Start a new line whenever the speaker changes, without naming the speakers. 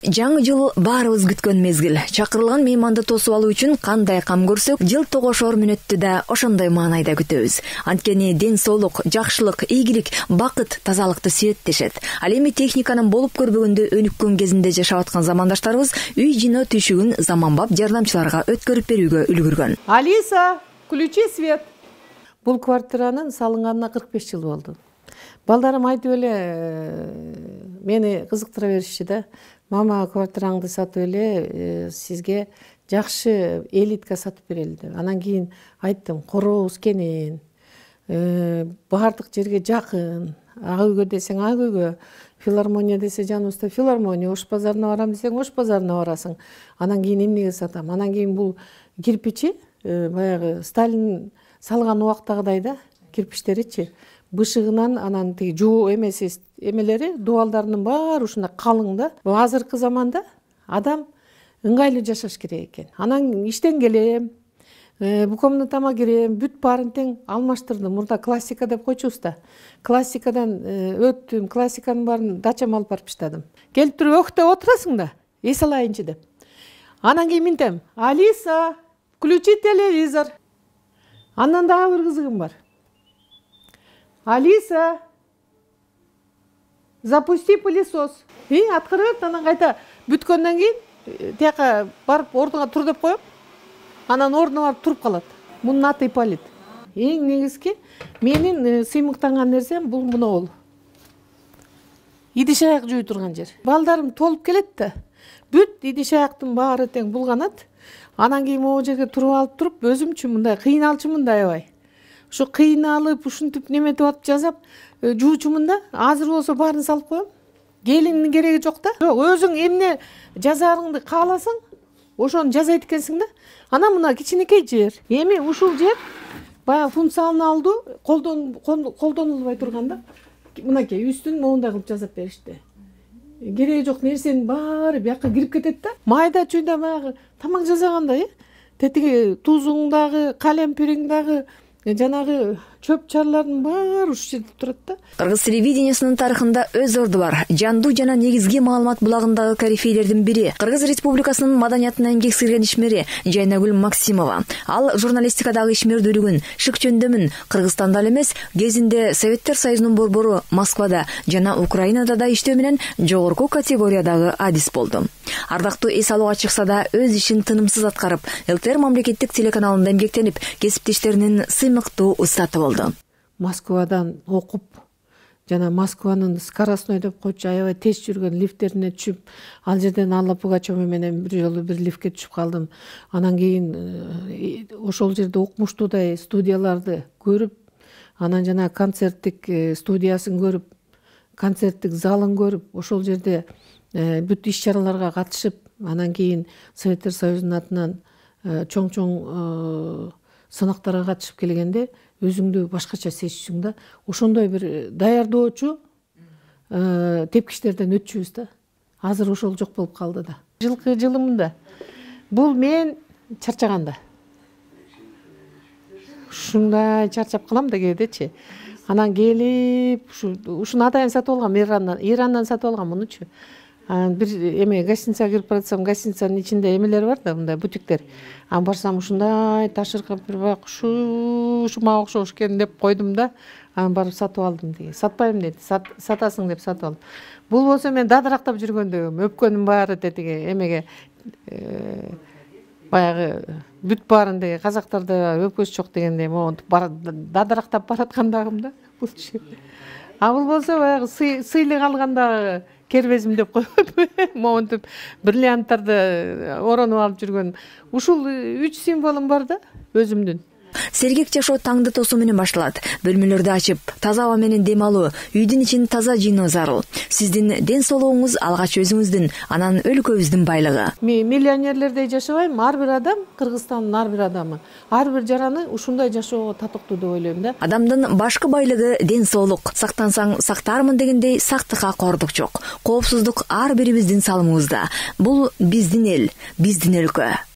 Жаңы жыл баарыбыз күткөн мезгил. Чакырылган мейманды тосуп алуу үчүн кандай кам көрсөк, жыл тогошоор мүнөттү да ошондой маанайда күтөбүз. Анткени ден соолук, жакшылык, ийгилик, бакыт, тазалыкты сүйөттешет. Ал эми техниканын болуп көрбөгөндө өнүккөн кезинде жашап аткан замандаштарыбыз үй жинөө түйшүгүн заманбап жардамчыларга өткөрүп берүүгө үлгүргөн.
Алиса, включи свет. Бул квартиранын салынганына 45 жыл болду. Балдарым айтып эле мени кызыктыра беришчи да. Мама, квартираңды сатып эле, сизге жакшы элитка сатып берели деп. Анан кийин айттым, корообуз кенен, баардык жерге жакын, ак үйгө десең ак үйгө, филармония десе жаныбызда филармония, Ош базарына барам десең Ош базарына барасың. Анан кийин эмнеге сатам? Анан кийин бул кирпичи, баягы Сталин салган убактагыдай да, кирпичтеричи. Бышыгынан анан тиги жуу эмелери, дубалдарынын баары ушундай калың да. Азыркы заманда адам ыңгайлуу жашаш керек экен. Анан иштен келем, бу комнатама кирем, бүт баарын тең алмаштырдым. Мурда классика деп койчубуз да. Классикадан өттүм, классиканын баарын дачама алып барып таштадым. Келип туруп өктөп отурасың да, эс алайынчы деп. Анан кийин минтем, Алиса, включи телевизор. Андан дагы бир кызыгым бар. Алиса, запусти пылесос. Аткарып, анан кайта бүткөндөн кийин тияка барып ордуңа тур деп коем. Анан ордуна барып туруп калат. Мунун аты Ипполит. Эң негизги менин сыймыктанган нерсем бул мына. Идиш аяк жууй турган жер. Балдарым толуп келет да. Бүт идиш аяктын баары тең булганат. Анан кийин могу жерге туруп алып туруп, өзүмчү мындай кыйналчумун да аябай. Ушу кыйналып, ушинтип неметип атып жасап, жуучумун да, азыр болсо баарын салып коем. Келиндин кереги жок да. Жок, өзүң эмне жазарыңды кааласаң, ошону жазайт экенсиң да. Анан мына кичинекей жер. Эми ушул жер баягы функционалдуу, колдонулбай турган да. Мынакей үстүн моундай кылып жасап беришти. Кереги жок нерсенин баары бияка кирип кетет да. Майда чүйдө баягы тамак жасагандай, тетиги тузуңдагы, калемпириңдагы, жанагы чөп чарлардын баары ушул жерде турат да.
Кыргыз телевидениясынын тарыхында өз орду бар. Жандуу жана негизги маалымат булагындагы корифейлердин бири. Кыргыз Республикасынын маданиятына эмгек сиңирген ишмери Жайнагүл Максимова. Ал журналистикадагы ишмердүүлүгүн, шык-чөндөмүн Кыргызстанда эле эмес, кезинде Советтер Союзунун борбору Москвада жана Украинада да иштөө менен жогорку категориядагы адис болду. Ардактуу эс алууга чыкса да өз ишин тынымсыз аткарып, ЛТР мамлекеттик телеканалында эмгектенип, кесиптештеринин сыймыктуу устаты болду.
Москвадан окуп, жана Москванын скоростной деп койчу аябай тез жүргөн лифттерине түшүп, ал жерден Алла Пугачева менен бир жолу бир лифтке түшүп калдым. Анан кийин ошол жерде укмуштуудай студияларды көрүп, анан жана концерттик студиясын көрүп, концерттик залын көрүп, ошол жерде бүт иш-чараларга катышып, анан кийин Советтер Союзунун атынан чоң-чоң сынактарга катышып келгенде өзүңдү башкача сезчүсүң да. Ошондой бир даярдоочу тепкичтерден өтчүбүз да. Азыр ошол жок болуп калды да. Жылкы жылымында бул мен чарчаганда. Ушундай чарчап калам да кээдечи. Анан келип, ушуну атайын сатып алгам, Ирандан сатып алгам мунучу. Бир эме гостиницага кирип баратсам, гостиницанын ичинде эмелер бар да, мындай бутиктер. Барсам ушундай ташыркап бир бак ушума окшош экен деп койдум да. Анан барып сатып алдым деди. Сатпайм деди. Сатасың деп сатып алдым. Бул болсо мен дадырактап жүргөндөгүм, өпкөнүм баары тетиги эмеге баягы бүт баарын деги казактарда өпкөс жок дегендей монтип дадырактап бараткандагым да. Бул болсо баягы сыйлык алганда кербезим деп коет. Монтип бриллианттарды оронуп алып жүргөн. Ушул 3 символум бар да өзүмдүн.
Сергек жашоо таңды тосуу менен башталат. Бөлмөлөрдү ачып, таза аба менен дем алуу, үйдүн ичин таза жыйноо зарыл. Сиздин ден соолугуңуз алгач өзүңүздүн, анан өлкөбүздүн байлыгы.
Мен миллионерлердей жашабайм, ар бир адам, Кыргызстандын ар бир адамы, ар бир жараны ушундай жашоого татыктуу деп ойлойм да.
Адамдын башкы байлыгы ден соолук. Сактансаң сактармын дегендей сактыкка кордук жок. Коопсуздук ар бирибиздин салымыбызда. Бул биздин эл, биздин өлкө.